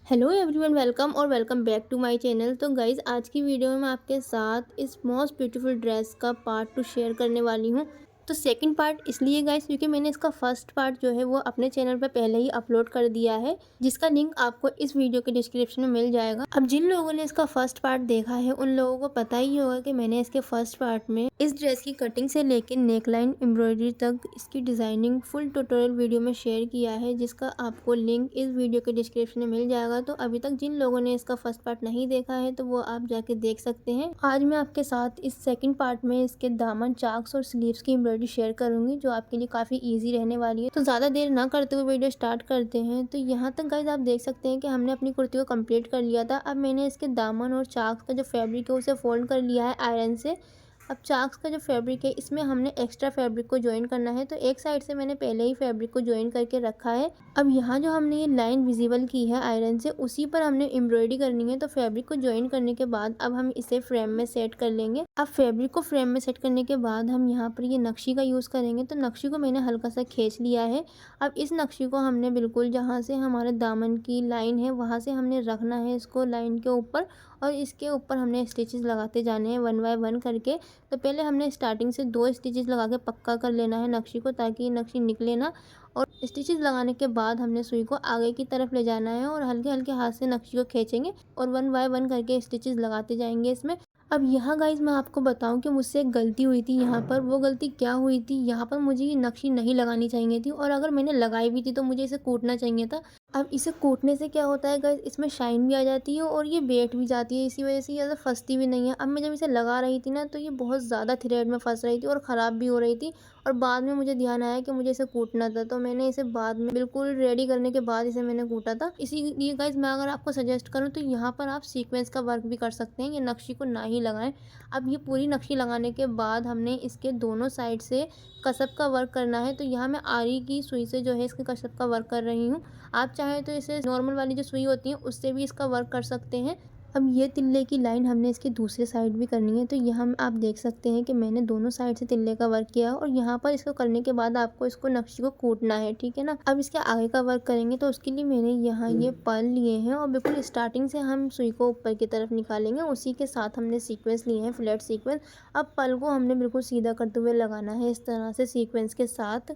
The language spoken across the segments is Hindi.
हेलो एवरीवन, वेलकम और welcome back to my channel. तो गाइज़, आज की वीडियो में मैं आपके साथ इस मोस्ट ब्यूटीफुल ड्रेस का पार्ट 2 शेयर करने वाली हूँ। तो सेकंड पार्ट इसलिए गाइज़ क्योंकि मैंने इसका फर्स्ट पार्ट जो है वो अपने चैनल पे पहले ही अपलोड कर दिया है, जिसका लिंक आपको इस वीडियो के डिस्क्रिप्शन में मिल जाएगा। अब जिन लोगों ने इसका फर्स्ट पार्ट देखा है उन लोगों को पता ही होगा कि मैंने इसके फर्स्ट पार्ट में इस ड्रेस की कटिंग से लेकर नेकलाइन एम्ब्रॉयडरी तक इसकी डिज़ाइनिंग फुल ट्यूटोरियल वीडियो में शेयर किया है, जिसका आपको लिंक इस वीडियो के डिस्क्रिप्शन में मिल जाएगा। तो अभी तक जिन लोगों ने इसका फर्स्ट पार्ट नहीं देखा है तो वो आप जाके देख सकते हैं। आज मैं आपके साथ इस सेकंड पार्ट में इसके दामन, चाक्स और स्लीव्स की एम्ब्रॉयडरी शेयर करूंगी, जो आपके लिए काफ़ी ईजी रहने वाली है। तो ज़्यादा देर ना करते हुए वीडियो स्टार्ट करते हैं। तो यहाँ तक गाइज आप देख सकते हैं कि हमने अपनी कुर्ती को कंप्लीट कर लिया था। अब मैंने इसके दामन और चाक्स का जो फैब्रिक है उसे फोल्ड कर लिया है आयरन से। अब चाक्स का जो फैब्रिक है इसमें हमने एक्स्ट्रा फैब्रिक को ज्वाइन करना है, तो एक साइड से मैंने पहले ही फैब्रिक को ज्वाइन करके रखा है। अब यहाँ जो हमने ये लाइन विजिबल की है आयरन से, उसी पर हमने एम्ब्रॉयडरी करनी है। तो फैब्रिक को ज्वाइन करने के बाद अब हम इसे फ्रेम में सेट कर लेंगे। अब फैब्रिक को फ्रेम में सेट करने के बाद हम यहाँ पर ये नक्शी का यूज़ करेंगे। तो नक्शी को मैंने हल्का सा खींच लिया है। अब इस नक्शी को हमने बिल्कुल जहाँ से हमारे दामन की लाइन है वहाँ से हमने रखना है इसको लाइन के ऊपर, और इसके ऊपर हमने स्टिचेस लगाते जाने हैं वन बाय वन करके। तो पहले हमने स्टार्टिंग से 2 स्टिचेस लगा के पक्का कर लेना है नक्शी को, ताकि ये नक्शी निकले ना। और स्टिचेस लगाने के बाद हमने सुई को आगे की तरफ ले जाना है और हल्के हल्के हाथ से नक्शी को खींचेंगे और वन बाय वन करके स्टिचेस लगाते जाएंगे इसमें। अब यहाँ गाइज मैं आपको बताऊं कि मुझसे एक गलती हुई थी यहाँ पर। वो गलती क्या हुई थी, यहाँ पर मुझे ये नक्शी नहीं लगानी चाहिए थी, और अगर मैंने लगाई भी थी तो मुझे इसे कूटना चाहिए था। अब इसे कूटने से क्या होता है गाइस, इसमें शाइन भी आ जाती है और ये बैठ भी जाती है, इसी वजह से ये ज़्यादा फंसती भी नहीं है। अब मैं जब इसे लगा रही थी ना तो ये बहुत ज़्यादा थ्रेड में फंस रही थी और ख़राब भी हो रही थी। और बाद में मुझे ध्यान आया कि मुझे इसे कूटना था, तो मैंने इसे बाद में बिल्कुल रेडी करने के बाद इसे मैंने कूटा था। इसीलिए गाइस मैं अगर आपको सजेस्ट करूँ तो यहाँ पर आप सीक्वेंस का वर्क भी कर सकते हैं, ये नक्शी को ना ही लगाएं। अब ये पूरी नक्शी लगाने के बाद हमने इसके दोनों साइड से कसब का वर्क करना है। तो यहाँ मैं आरी की सुई से जो है इसके कसब का वर्क कर रही हूँ। आप चाहें तो इसे नॉर्मल वाली जो सुई होती है उससे भी इसका वर्क कर सकते हैं। अब ये तिल्ले की लाइन हमने इसकी दूसरे साइड भी करनी है। तो यहाँ आप देख सकते हैं कि मैंने दोनों साइड से तिल्ले का वर्क किया, और यहाँ पर इसको करने के बाद आपको इसको नक्शी को कूटना है, ठीक है ना। अब इसके आगे का वर्क करेंगे तो उसके लिए मैंने यहाँ ये पर्ल लिए हैं, और बिल्कुल स्टार्टिंग से हम सुई को ऊपर की तरफ निकालेंगे। उसी के साथ हमने सीक्वेंस लिए हैं, फ्लैट सीक्वेंस। अब पर्ल को हमने बिल्कुल सीधा करते हुए लगाना है इस तरह से सीक्वेंस के साथ।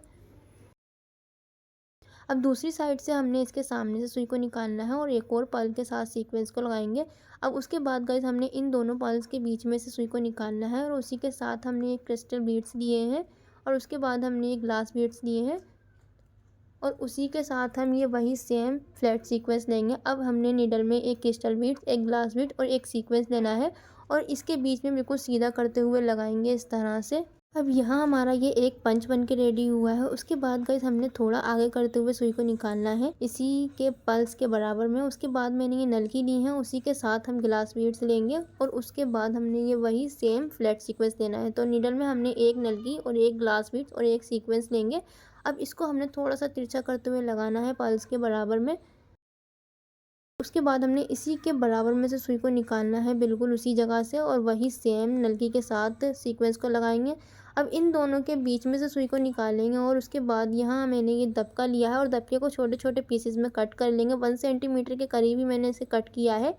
अब दूसरी साइड से हमने इसके सामने से सुई को निकालना है और एक और पर्ल के साथ सीक्वेंस को लगाएंगे। अब उसके बाद गाइस हमने इन दोनों पर्ल्स के बीच में से सुई को निकालना है, और उसी के साथ हमने एक क्रिस्टल बीड्स लिए हैं, और उसके बाद हमने एक ग्लास बीड्स लिए हैं, और उसी के साथ हम ये वही सेम फ्लैट सीक्वेंस लेंगे। अब हमने नीडल में एक क्रिस्टल बीड्स, एक ग्लास बीड और एक सीक्वेंस लेना है, और इसके बीच में बिल्कुल सीधा करते हुए लगाएंगे इस तरह से। अब यहाँ हमारा ये एक पंच बन के रेडी हुआ है। उसके बाद गाइस हमने थोड़ा आगे करते हुए सुई को निकालना है इसी के पल्स के बराबर में। उसके बाद मैंने ये नलकी ली है, उसी के साथ हम ग्लास बीड्स लेंगे, और उसके बाद हमने ये वही सेम फ्लैट सीक्वेंस लेना है। तो नीडल में हमने एक नलकी और एक ग्लास बीड्स और एक सीक्वेंस लेंगे। अब इसको हमने थोड़ा सा तिरछा करते हुए लगाना है पल्स के बराबर में। उसके बाद हमने इसी के बराबर में से सुई को निकालना है बिल्कुल उसी जगह से, और वही सेम नलकी के साथ सीक्वेंस को लगाएंगे। अब इन दोनों के बीच में से सुई को निकालेंगे, और उसके बाद यहाँ मैंने ये दबका लिया है और दबके को छोटे छोटे पीसेस में कट कर लेंगे। 1 सेंटीमीटर के करीब ही मैंने इसे कट किया है।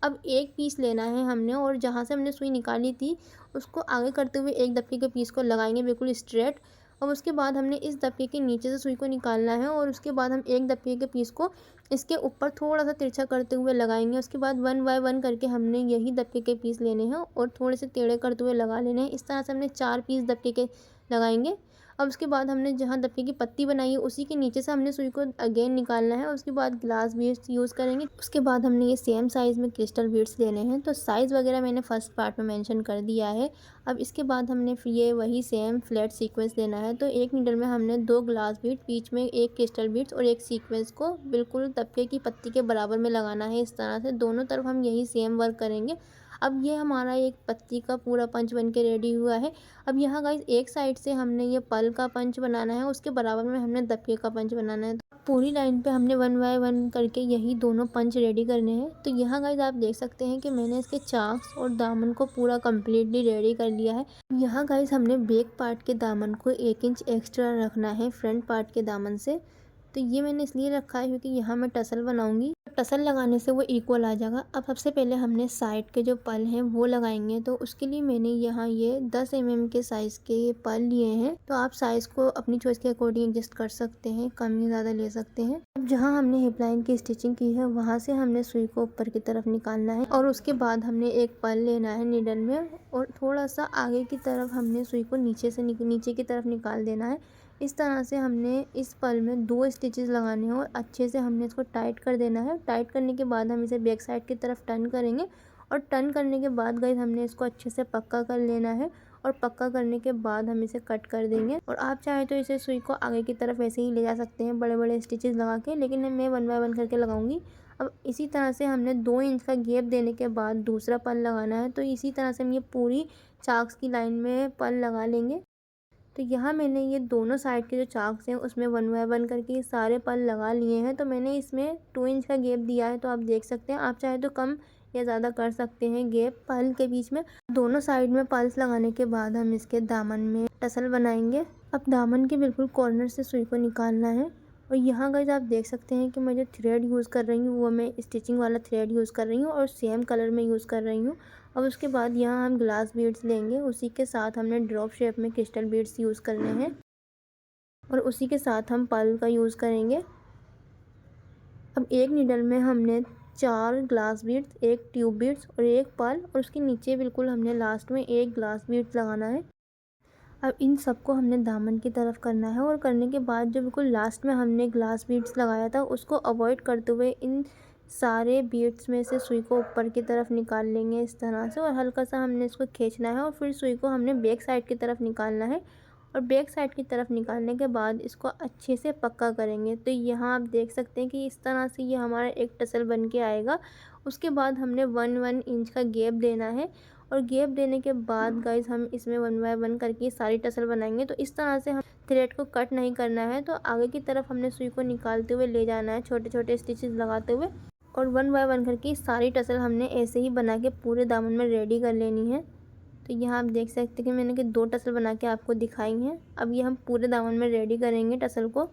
अब एक पीस लेना है हमने, और जहाँ से हमने सुई निकाली थी उसको आगे करते हुए एक दबके के पीस को लगाएंगे बिल्कुल स्ट्रेट। और उसके बाद हमने इस दबके के नीचे से सुई को निकालना है, और उसके बाद हम एक दबके के पीस को इसके ऊपर थोड़ा सा तिरछा करते हुए लगाएंगे। उसके बाद वन बाय वन करके हमने यही दबके के पीस लेने हैं और थोड़े से टेढ़े करते हुए लगा लेने हैं। इस तरह से हमने 4 पीस दबके के लगाएंगे। अब उसके बाद हमने जहाँ दबके की पत्ती बनाई है उसी के नीचे से हमने सुई को अगेन निकालना है। उसके बाद ग्लास बीड्स यूज़ करेंगे। उसके बाद हमने ये सेम साइज़ में क्रिस्टल बीड्स लेने हैं। तो साइज़ वगैरह मैंने फर्स्ट पार्ट में मेंशन कर दिया है। अब इसके बाद हमने फिर ये वही सेम फ्लैट सीक्वेंस लेना है। तो एक नीडल में हमने 2 ग्लास बीड, बीच में एक क्रिस्टल बीड्स और एक सीक्वेंस को बिल्कुल दबके की पत्ती के बराबर में लगाना है। इस तरह से दोनों तरफ हम यही सेम वर्क करेंगे। अब ये हमारा एक पत्ती का पूरा पंच बन के रेडी हुआ है। अब यहाँ गाइस एक साइड से हमने ये पल का पंच बनाना है, उसके बराबर में हमने दबके का पंच बनाना है। तो पूरी लाइन पे हमने वन बाय वन करके यही दोनों पंच रेडी करने हैं। तो यहाँ गाइस आप देख सकते हैं कि मैंने इसके चाक्स और दामन को पूरा कम्प्लीटली रेडी कर लिया है। यहाँ गाइस हमने बैक पार्ट के दामन को 1 इंच एक्स्ट्रा रखना है फ्रंट पार्ट के दामन से। तो ये मैंने इसलिए रखा है क्योंकि यहाँ मैं टसल बनाऊंगी। टसल लगाने से वो इक्वल आ जाएगा। अब सबसे पहले हमने साइड के जो पल हैं वो लगाएंगे, तो उसके लिए मैंने यहाँ ये 10 mm के साइज़ के ये पल लिए हैं। तो आप साइज़ को अपनी चॉइस के अकॉर्डिंग एडजस्ट कर सकते हैं, कम या ज़्यादा ले सकते हैं। अब जहाँ हमने हिप लाइन की स्टिचिंग की है वहाँ से हमने सुई को ऊपर की तरफ निकालना है और उसके बाद हमने एक पल लेना है नीडल में और थोड़ा सा आगे की तरफ हमने सुई को नीचे की तरफ निकाल देना है। इस तरह से हमने इस पल में 2 स्टिचेस लगाने हैं और अच्छे से हमने इसको टाइट कर देना है। टाइट करने के बाद हम इसे बैक साइड की तरफ टर्न करेंगे और टर्न करने के बाद गाइस हमने इसको अच्छे से पक्का कर लेना है और पक्का करने के बाद हम इसे कट कर देंगे। और आप चाहें तो इसे सुई को आगे की तरफ ऐसे ही ले जा सकते हैं बड़े बड़े स्टिचेस लगा के, लेकिन मैं 1 बाय 1 करके लगाऊंगी। अब इसी तरह से हमने 2 इंच का गैप देने के बाद दूसरा पल लगाना है। तो इसी तरह से हम ये पूरी चाक्स की लाइन में पल लगा लेंगे। तो यहाँ मैंने ये दोनों साइड के जो चाक्स हैं उसमें 1 बाय 1 करके सारे पल लगा लिए हैं। तो मैंने इसमें 2 इंच का गैप दिया है, तो आप देख सकते हैं। आप चाहे तो कम या ज़्यादा कर सकते हैं गैप पल के बीच में। दोनों साइड में पल्स लगाने के बाद हम इसके दामन में टसल बनाएंगे। अब दामन के बिल्कुल कॉर्नर से सुई को निकालना है और यहाँ गाइस आप देख सकते हैं कि मैं जो थ्रेड यूज़ कर रही हूँ वो मैं स्टिचिंग वाला थ्रेड यूज़ कर रही हूँ और सेम कलर में यूज़ कर रही हूँ। अब उसके बाद यहाँ हम ग्लास बीड्स लेंगे, उसी के साथ हमने ड्रॉप शेप में क्रिस्टल बीड्स यूज़ करने हैं और उसी के साथ हम पर्ल का यूज़ करेंगे। अब एक नीडल में हमने 4 ग्लास बीड्स, एक ट्यूब बीड्स और एक पर्ल और उसके नीचे बिल्कुल हमने लास्ट में एक ग्लास बीड्स लगाना है। अब इन सबको हमने दामन की तरफ करना है और करने के बाद जो बिल्कुल लास्ट में हमने ग्लास बीड्स लगाया था उसको अवॉइड करते हुए इन सारे बीड्स में से सुई को ऊपर की तरफ निकाल लेंगे इस तरह से और हल्का सा हमने इसको खींचना है और फिर सुई को हमने बैक साइड की तरफ निकालना है और बैक साइड की तरफ निकालने के बाद इसको अच्छे से पक्का करेंगे। तो यहाँ आप देख सकते हैं कि इस तरह से ये हमारा एक टसल बन के आएगा। उसके बाद हमने 1 इंच का गैप देना है और गैप देने के बाद गाइस हम इसमें 1 बाय 1 करके सारी टसल बनाएंगे। तो इस तरह से हम थ्रेड को कट नहीं करना है, तो आगे की तरफ हमने सुई को निकालते हुए ले जाना है छोटे छोटे स्टिचेस लगाते हुए और 1 बाय 1 करके सारी टसल हमने ऐसे ही बना के पूरे दामन में रेडी कर लेनी है। तो यहाँ आप देख सकते हैं कि मैंने 2 टसल बना के आपको दिखाई हैं। अब ये हम पूरे दामन में रेडी करेंगे टसल को।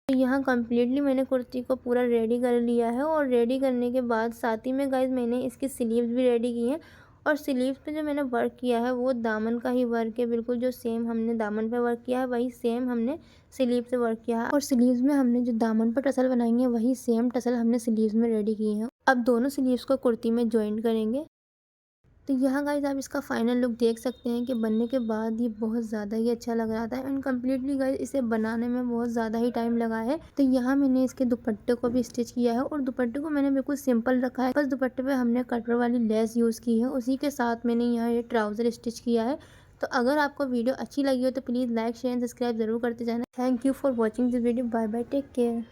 तो यहाँ कम्प्लीटली मैंने कुर्ती को पूरा रेडी कर लिया है और रेडी करने के बाद साथ ही में गाइस मैंने इसकी स्लीव्स भी रेडी की हैं और स्लीव्स पे जो मैंने वर्क किया है वो दामन का ही वर्क है। बिल्कुल जो सेम हमने दामन पे वर्क किया है वही सेम हमने स्लीव से वर्क किया है और स्लीव्स में हमने जो दामन पर टसल बनाएंगे वही सेम टसल हमने स्लीव्स में रेडी की हैं। अब दोनों स्लीव्स को कुर्ती में ज्वाइन करेंगे। तो यहाँ गाइस आप इसका फाइनल लुक देख सकते हैं कि बनने के बाद ये बहुत ज़्यादा ही अच्छा लग रहा था एंड कम्प्लीटली गाइस इसे बनाने में बहुत ज़्यादा ही टाइम लगा है। तो यहाँ मैंने इसके दुपट्टे को भी स्टिच किया है और दुपट्टे को मैंने बिल्कुल सिंपल रखा है, बस दुपट्टे पे हमने कटर वाली लेस यूज़ की है, उसी के साथ मैंने यहाँ ये ट्राउज़र स्टिच किया है। तो अगर आपको वीडियो अच्छी लगी हो तो please like share and subscribe ज़रूर करते जाना। Thank you for watching this video. Bye bye, take care.